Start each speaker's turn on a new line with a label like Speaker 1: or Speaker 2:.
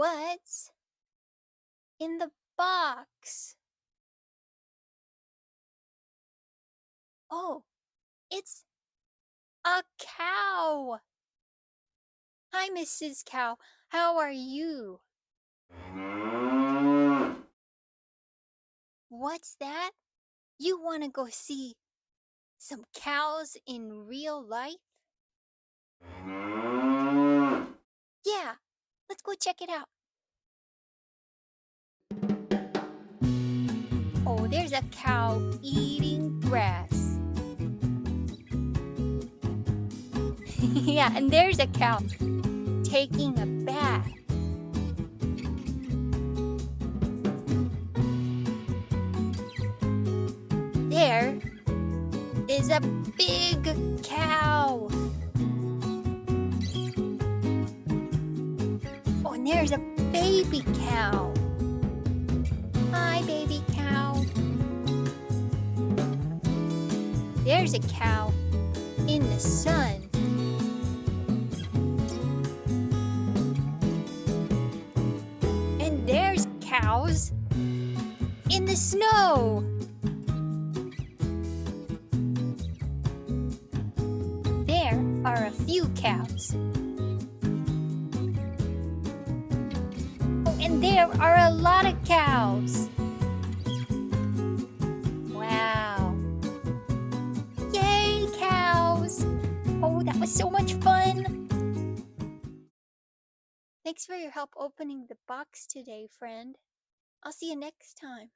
Speaker 1: What's in the box? Oh, it's a cow. Hi, Mrs. Cow. How are you? What's that? You want to go see some cows in real life? Yeah, let's go check it out. Oh, there's a cow eating grass. Yeah, and there's a cow taking a bath. There is a big cow. Oh, and there's a baby cow. Hi, baby cow. There's a cow in the sun. And there's cows in the snow. There are a few cows. Oh, and there are a lot of cows. Wow. Yay, cows! Oh, that was so much fun. Thanks for your help opening the box today, friend. I'll see you next time.